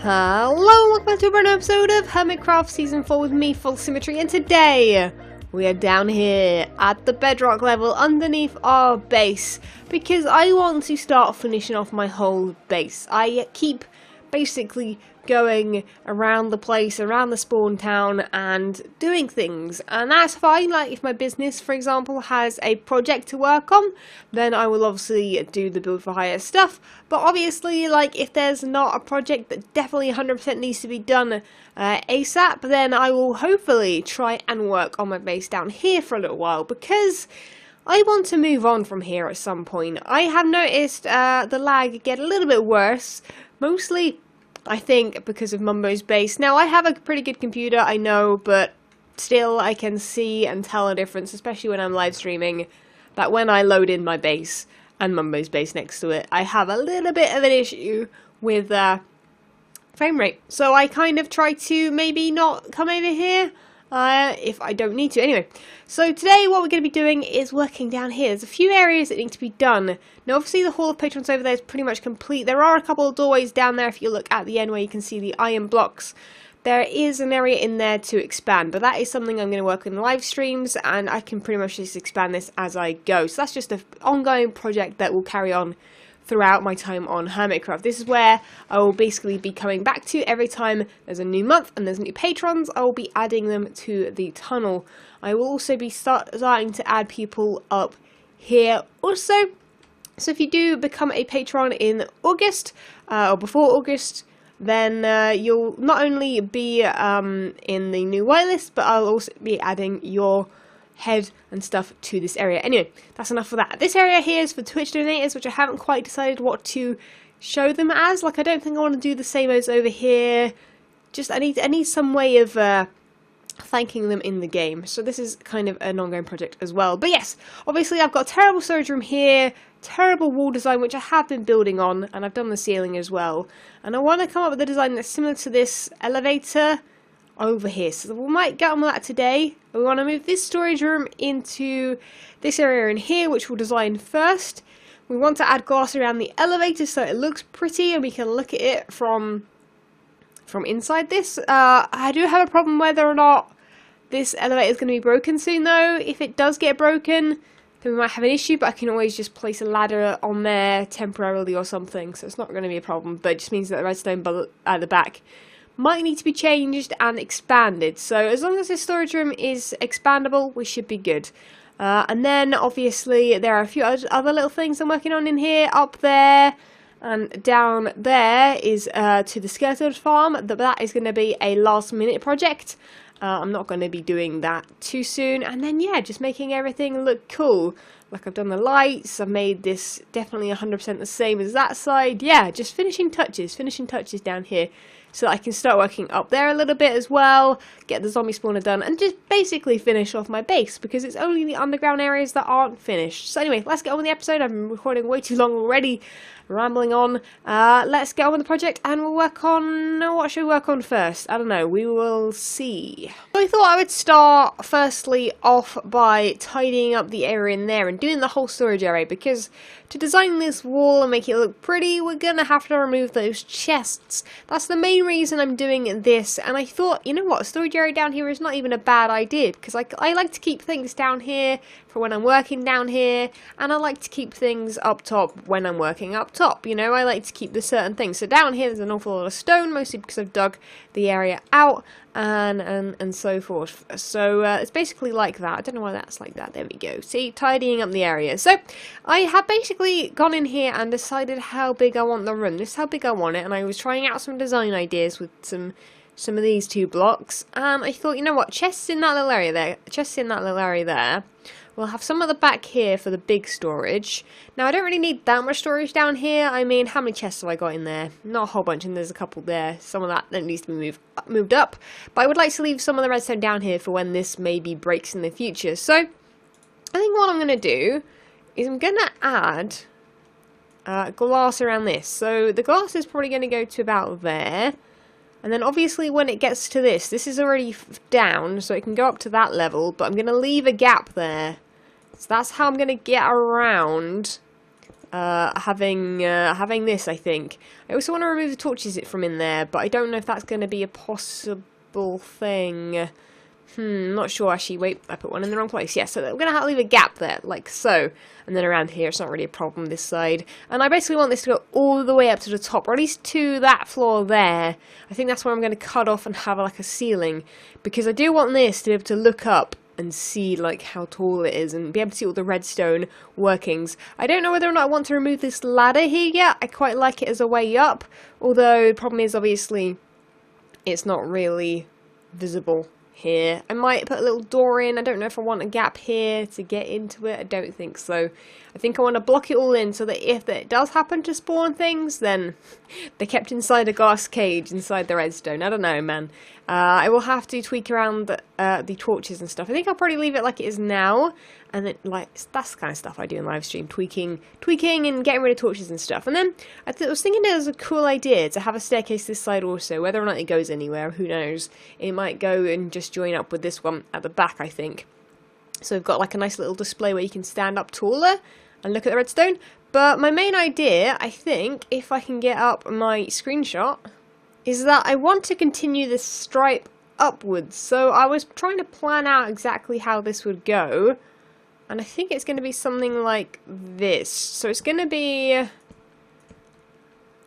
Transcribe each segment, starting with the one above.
Hello, welcome back to a brand new episode of Hermitcraft Season 4 with me, FalseSymmetry, and today we are down here at the bedrock level underneath our base because I want to start finishing off my whole base. I keep basically going around the place, around the spawn town and doing things, and that's fine. Like if my business, for example, has a project to work on, then I will obviously do the build for hire stuff. But obviously, like if there's not a project that definitely 100% needs to be done ASAP, then I will hopefully try and work on my base down here for a little while, because I want to move on from here at some point. I have noticed the lag get a little bit worse, mostly I think because of Mumbo's base. Now I have a pretty good computer, I know, but still I can see and tell a difference, especially when I'm live streaming, that when I load in my base and Mumbo's base next to it, I have a little bit of an issue with frame rate. So I kind of try to maybe not come over here if I don't need to. Anyway, so today what we're going to be doing is working down here. There's a few areas that need to be done. Now obviously the Hall of Patrons over there is pretty much complete. There are a couple of doorways down there if you look at the end where you can see the iron blocks. There is an area in there to expand, but that is something I'm going to work on in live streams, and I can pretty much just expand this as I go. So that's just an ongoing project that will carry on throughout my time on Hermitcraft. This is where I will basically be coming back to every time there's a new month and there's new patrons. I will be adding them to the tunnel. I will also be starting to add people up here also. So if you do become a patron in August or before August, then you'll not only be in the new whitelist, but I'll also be adding your head and stuff to this area. Anyway, that's enough for that. This area here is for Twitch donators, which I haven't quite decided what to show them as. Like, I don't think I want to do the same as over here. Just I need some way of thanking them in the game. So this is kind of an ongoing project as well. But yes, obviously I've got a terrible storage room here, terrible wall design, which I have been building on, and I've done the ceiling as well. And I want to come up with a design that's similar to this elevator over here, so we might get on with that today. We want to move this storage room into this area in here, which we'll design first. We want to add glass around the elevator so it looks pretty and we can look at it from inside this. I do have a problem whether or not this elevator is going to be broken soon though. If it does get broken, then we might have an issue, but I can always just place a ladder on there temporarily or something, so it's not going to be a problem. But it just means that the redstone bullet at the back might need to be changed and expanded. So as long as this storage room is expandable, we should be good. And then obviously there are a few other little things I'm working on in here. Up there and down there is to the skeleton farm. That is going to be a last minute project. I'm not going to be doing that too soon. And then yeah, just making everything look cool. Like I've done the lights, I've made this definitely 100% the same as that side. Yeah, just finishing touches down here. So I can start working up there a little bit as well, get the zombie spawner done, and just basically finish off my base, because it's only the underground areas that aren't finished. So anyway, let's get on with the episode. I've been recording way too long already, rambling on. Let's get on with the project, and we'll work on... what should we work on first? I don't know, we will see. So I thought I would start firstly off by tidying up the area in there and doing the whole storage area, because to design this wall and make it look pretty, we're going to have to remove those chests. That's the main reason I'm doing this, and I thought, you know what, a storage area down here is not even a bad idea, because I like to keep things down here for when I'm working down here, and I like to keep things up top when I'm working up top, you know, I like to keep the certain things. So down here there's an awful lot of stone, mostly because I've dug the area out, and so forth. So it's basically like that. I don't know why that's like that. There we go. See, tidying up the area. So I have basically gone in here and decided how big I want the room. This is how big I want it, and I was trying out some design ideas with some of these two blocks, and I thought, you know what, chests in that little area there, we'll have some at the back here for the big storage. Now I don't really need that much storage down here. I mean, how many chests have I got in there? Not a whole bunch, and there's a couple there. Some of that needs to be moved up, but I would like to leave some of the redstone down here for when this maybe breaks in the future. So I think what I'm going to do is I'm going to add glass around this. So the glass is probably going to go to about there. And then obviously when it gets to this is already down, so it can go up to that level, but I'm going to leave a gap there. So that's how I'm going to get around having this, I think. I also want to remove the torches from in there, but I don't know if that's going to be a possible thing. Not sure actually. Wait, I put one in the wrong place. Yeah, so we're going to have to leave a gap there, like so. And then around here, it's not really a problem this side. And I basically want this to go all the way up to the top, or at least to that floor there. I think that's where I'm going to cut off and have like a ceiling. Because I do want this to be able to look up and see like how tall it is and be able to see all the redstone workings. I don't know whether or not I want to remove this ladder here yet. I quite like it as a way up. Although the problem is obviously it's not really visible here. I might put a little door in. I don't know if I want a gap here to get into it. I don't think so. I think I want to block it all in so that if it does happen to spawn things, then they're kept inside a glass cage inside the redstone. I don't know, man. I will have to tweak around the torches and stuff. I think I'll probably leave it like it is now. And then, like, that's the kind of stuff I do in live stream. Tweaking and getting rid of torches and stuff. And then, I was thinking it was a cool idea to have a staircase this side also. Whether or not it goes anywhere, who knows. It might go and just join up with this one at the back, I think. So we've got like a nice little display where you can stand up taller and look at the redstone. But my main idea, I think, if I can get up my screenshot, is that I want to continue this stripe upwards. So I was trying to plan out exactly how this would go. And I think it's going to be something like this. So it's going to be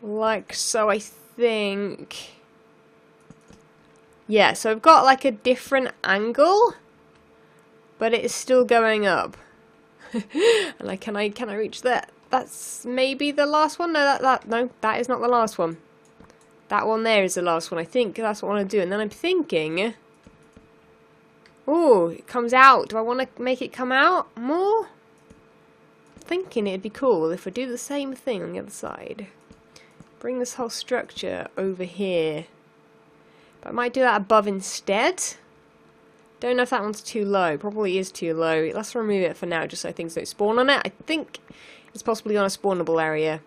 like so, I think. Yeah, so I've got like a different angle, but it is still going up. And like, can I reach that? That's maybe the last one. No, no, that is not the last one. That one there is the last one. I think that's what I want to do. And then I'm thinking, oh, it comes out. Do I want to make it come out more? I'm thinking it'd be cool if I do the same thing on the other side. Bring this whole structure over here. But I might do that above instead. Don't know if that one's too low. Probably is too low. Let's remove it for now just so things don't spawn on it. I think it's possibly on a spawnable area.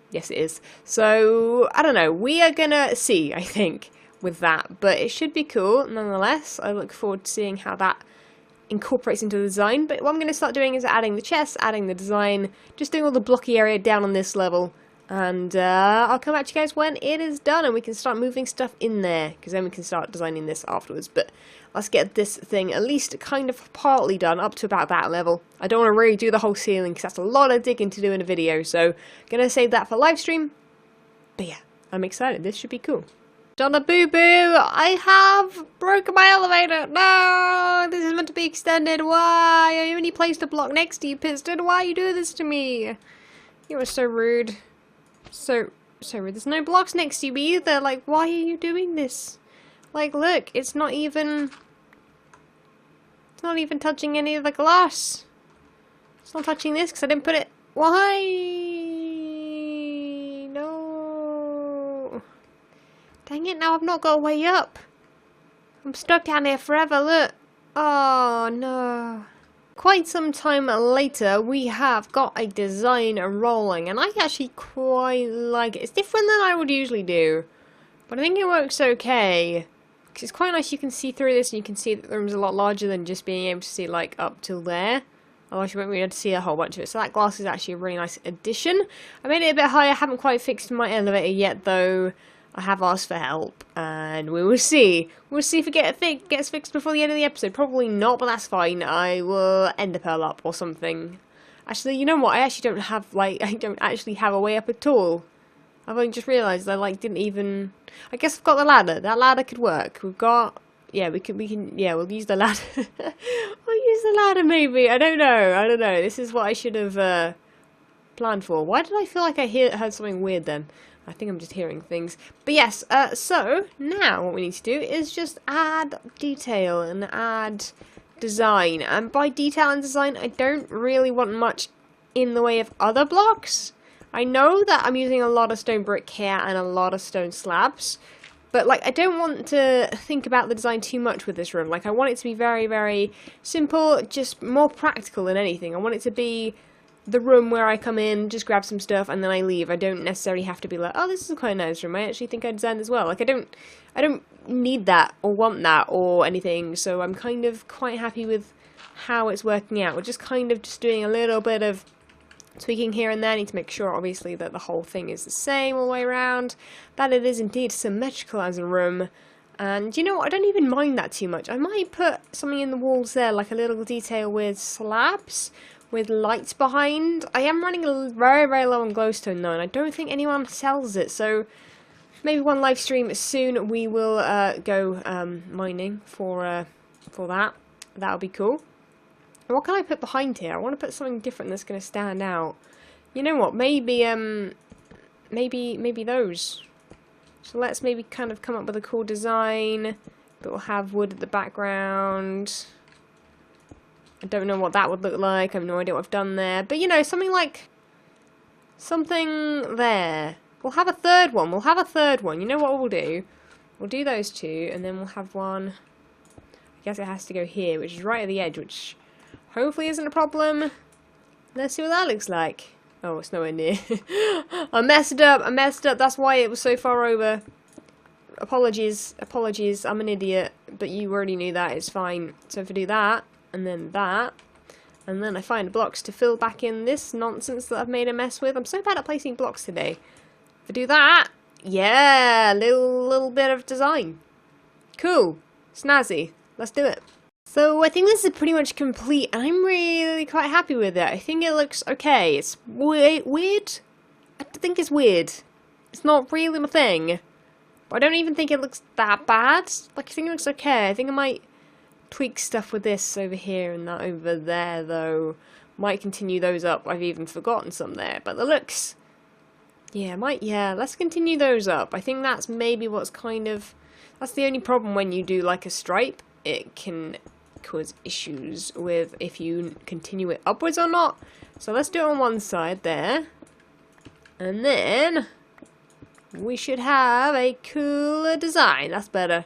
Yes, it is. So, I don't know. We are gonna see, I think, with that. But it should be cool, nonetheless. I look forward to seeing how that incorporates into the design. But what I'm going to start doing is adding the chests, adding the design, just doing all the blocky area down on this level. And I'll come back to you guys when it is done and we can start moving stuff in there. Because then we can start designing this afterwards. But let's get this thing at least kind of partly done up to about that level. I don't want to really do the whole ceiling because that's a lot of digging to do in a video. So I'm going to save that for live stream. But yeah, I'm excited. This should be cool. Donna Boo Boo, I have broken my elevator. No, this is meant to be extended. Why? I only placed a block next to you, Piston. Why are you doing this to me? You are so rude. So rude. There's no blocks next to you either. Like, why are you doing this? Like, look, it's not even touching any of the glass. It's not touching this because I didn't put it. Why? No. Dang it, now I've not got a way up. I'm stuck down here forever, look. Oh, no. Quite some time later, we have got a design rolling, and I actually quite like it. It's different than I would usually do, but I think it works okay. Because it's quite nice, you can see through this, and you can see that the room's a lot larger than just being able to see, like, up till there. Otherwise you won't be able to see a whole bunch of it. So that glass is actually a really nice addition. I made it a bit higher, I haven't quite fixed my elevator yet, though. I have asked for help, and we will see. We'll see if it gets fixed before the end of the episode. Probably not, but that's fine. I will end the pearl up or something. Actually, you know what? I actually don't have, like, I don't actually have a way up at all. I've only just realised I, like, didn't even... I guess I've got the ladder. That ladder could work. We've got... Yeah, we can, yeah, we'll use the ladder. We'll use the ladder, maybe. I don't know. This is what I should have, planned for. Why did I feel like I heard something weird then? I think I'm just hearing things. But yes, so now what we need to do is just add detail and add design. And by detail and design, I don't really want much in the way of other blocks. I know that I'm using a lot of stone brick here and a lot of stone slabs. But, like, I don't want to think about the design too much with this room. Like, I want it to be very, very simple, just more practical than anything. I want it to be the room where I come in, just grab some stuff, and then I leave. I don't necessarily have to be like, oh, this is quite a nice room. I actually think I designed as well. Like, I don't need that or want that or anything. So I'm kind of quite happy with how it's working out. We're just kind of just doing a little bit of tweaking here and there. I need to make sure, obviously, that the whole thing is the same all the way around, that it is indeed symmetrical as a room. And you know what, I don't even mind that too much. I might put something in the walls there, like a little detail with slabs, with lights behind. I am running very, very low on glowstone though, and I don't think anyone sells it, so maybe one live stream soon we will go mining for that. That'll be cool. And what can I put behind here? I want to put something different that's going to stand out. You know what? Maybe maybe those. So let's maybe kind of come up with a cool design that will have wood at the background. I don't know what that would look like. I have no idea what I've done there. But you know, something like something there. We'll have a third one. We'll have a third one. You know what we'll do? We'll do those two, and then we'll have one. I guess it has to go here, which is right at the edge, which hopefully isn't a problem. Let's see what that looks like. Oh, it's nowhere near. I messed up. I messed up. That's why it was so far over. Apologies. Apologies. I'm an idiot. But you already knew that. It's fine. So if I do that, and then that, and then I find blocks to fill back in this nonsense that I've made a mess with. I'm so bad at placing blocks today. If I do that, yeah, little bit of design. Cool. Snazzy. Let's do it. So I think this is pretty much complete, and I'm really quite happy with it. I think it looks okay. It's weird. I think it's weird. It's not really my thing. But I don't even think it looks that bad. Like, I think it looks okay. I think I might tweak stuff with this over here and that over there, though. Might continue those up. I've even forgotten some there. But the looks... yeah, let's continue those up. I think that's maybe what's kind of... That's the only problem when you do, like, a stripe. It can cause issues with if you continue it upwards or not. So let's do it on one side there. And then we should have a cooler design. That's better.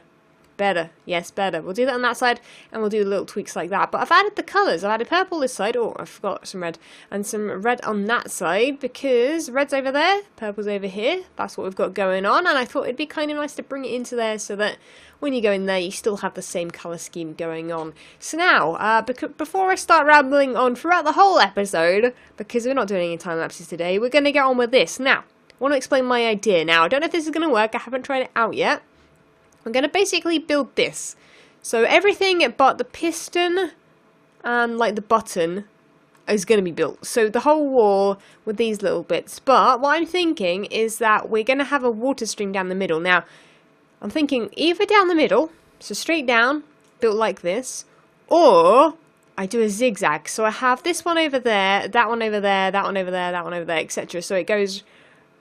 Better. Yes, better. We'll do that on that side, and we'll do little tweaks like that. But I've added the colours. I've added purple this side. Oh, I forgot some red. And some red on that side, because red's over there, purple's over here. That's what we've got going on. And I thought it'd be kind of nice to bring it into there so that when you go in there, you still have the same colour scheme going on. So now, before I start rambling on throughout the whole episode, because we're not doing any time lapses today, we're going to get on with this. Now, I want to explain my idea. Now, I don't know if this is going to work. I haven't tried it out yet. I'm going to basically build this. So everything but the piston and like the button is going to be built. So the whole wall with these little bits. But what I'm thinking is that we're going to have a water stream down the middle. Now, I'm thinking either down the middle, so straight down, built like this, or I do a zigzag. So I have this one over there, that one over there, that one over there, that one over there, etc. So it goes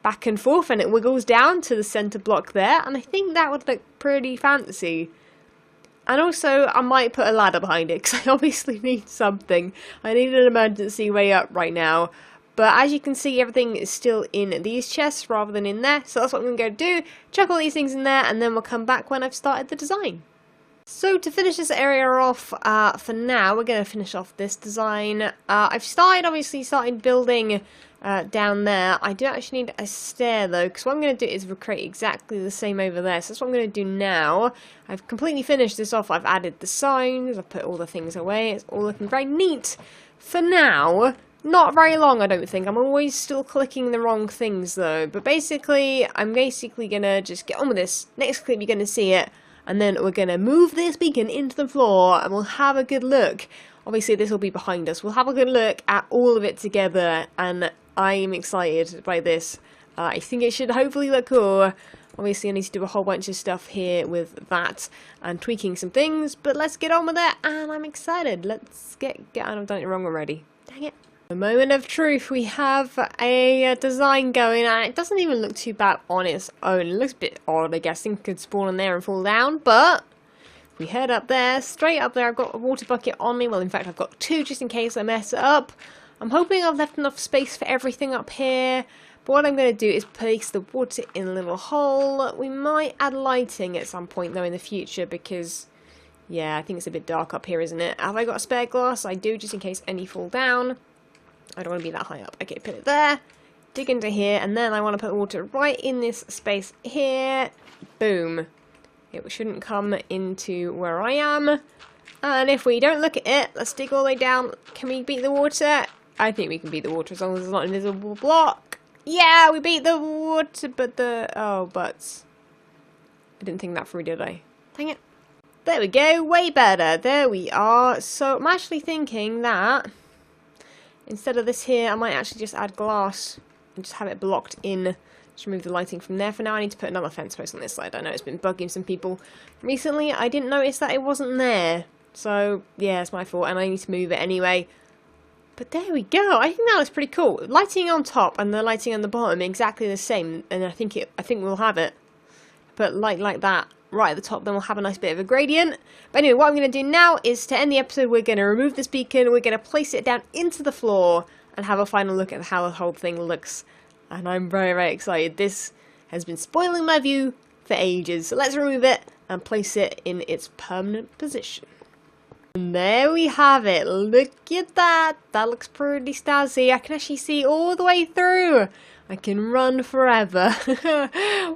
back and forth and it wiggles down to the center block there, and I think that would look pretty fancy. And also I might put a ladder behind it because I obviously need something. I need an emergency way up right now, but as you can see, everything is still in these chests rather than in there, so that's what I'm going to go do, chuck all these things in there, and then we'll come back when I've started the design. So to finish this area off, for now, we're going to finish off this design. I've obviously started building down there. I do actually need a stair though, because what I'm going to do is recreate exactly the same over there. So that's what I'm going to do now. I've completely finished this off. I've added the signs, I've put all the things away. It's all looking very neat. For now, not very long I don't think. I'm always still clicking the wrong things though. But basically, I'm going to just get on with this. Next clip you're going to see it. And then we're going to move this beacon into the floor and we'll have a good look. Obviously this will be behind us. We'll have a good look at all of it together, and I'm excited by this. I think it should hopefully look cool. Obviously I need to do a whole bunch of stuff here with that and tweaking some things, but let's get on with it, and I'm excited. Let's get on. I've done it wrong already. Dang it. A moment of truth. We have a design going, and it doesn't even look too bad on its own. It looks a bit odd, I guess. Things could spawn in there and fall down, but we head up there, straight up there. I've got a water bucket on me. Well, in fact, I've got two just in case I mess it up. I'm hoping I've left enough space for everything up here. But what I'm going to do is place the water in a little hole. We might add lighting at some point, though, in the future, because, yeah, I think it's a bit dark up here, isn't it? Have I got a spare glass? I do, just in case any fall down. I don't want to be that high up. Okay, put it there. Dig into here, and then I want to put water right in this space here. Boom. It shouldn't come into where I am. And if we don't look at it, let's dig all the way down. Can we beat the water? I think we can beat the water as long as it's not an invisible block. Yeah, we beat the water, but but I didn't think that through, did I? Dang it. There we go, way better. There we are. So I'm actually thinking that instead of this here, I might actually just add glass and just have it blocked in. Just remove the lighting from there for now. I need to put another fence post on this side. I know it's been bugging some people recently. I didn't notice that it wasn't there. So, yeah, it's my fault, and I need to move it anyway. But there we go. I think that looks pretty cool. Lighting on top and the lighting on the bottom exactly the same, and I think we'll have it. But like that right at the top, then we'll have a nice bit of a gradient. But anyway, what I'm going to do now is to end the episode, we're going to remove this beacon, we're going to place it down into the floor, and have a final look at how the whole thing looks. And I'm very, very excited. This has been spoiling my view for ages. So let's remove it and place it in its permanent position. And there we have it. Look at that. That looks pretty snazzy. I can actually see all the way through. I can run forever.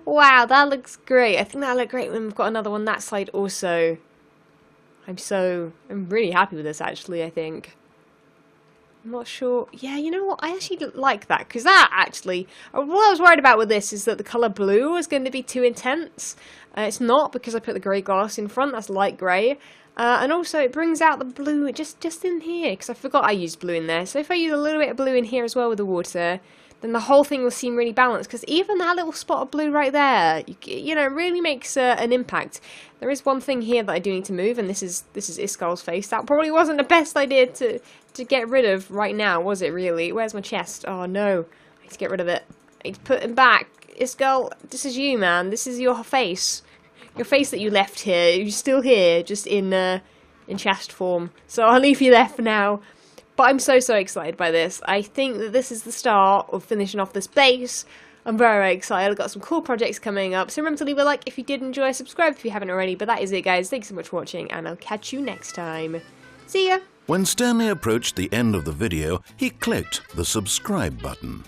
Wow, that looks great. I think that'll look great when we've got another one that side also. I'm really happy with this actually, I think. I'm not sure. Yeah, you know what? I actually like that, because that actually, what I was worried about with this is that the colour blue was going to be too intense. It's not, because I put the grey glass in front. That's light grey. And also it brings out the blue just in here, because I forgot I used blue in there. So if I use a little bit of blue in here as well with the water, then the whole thing will seem really balanced, because even that little spot of blue right there, you know, really makes an impact. There is one thing here that I do need to move, and this is Iskal's face. That probably wasn't the best idea to get rid of right now, was it really? Where's my chest? Oh no, I need to get rid of it. I need to put him back. Iskal, this is you, man. This is your face. Your face that you left here. You're still here, just in chest form. So I'll leave you there for now. But I'm so excited by this. I think that this is the start of finishing off this base. I'm very, very excited. I've got some cool projects coming up. So remember to leave a like if you did enjoy, subscribe if you haven't already. But that is it, guys. Thanks so much for watching, and I'll catch you next time. See ya! When Stanley approached the end of the video, he clicked the subscribe button.